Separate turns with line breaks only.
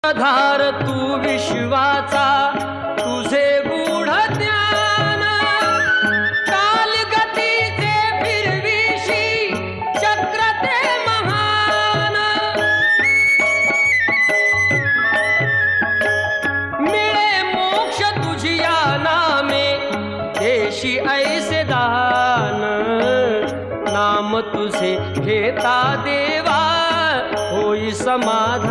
धार तू विश्वाचा तुझे गूढ ज्ञान कालगतीचे फिरविशी चक्र ते महान मिळे मोक्ष तुझिया नामे देशी ऐसे दान नाम तुझे घेता देवा होई समाधान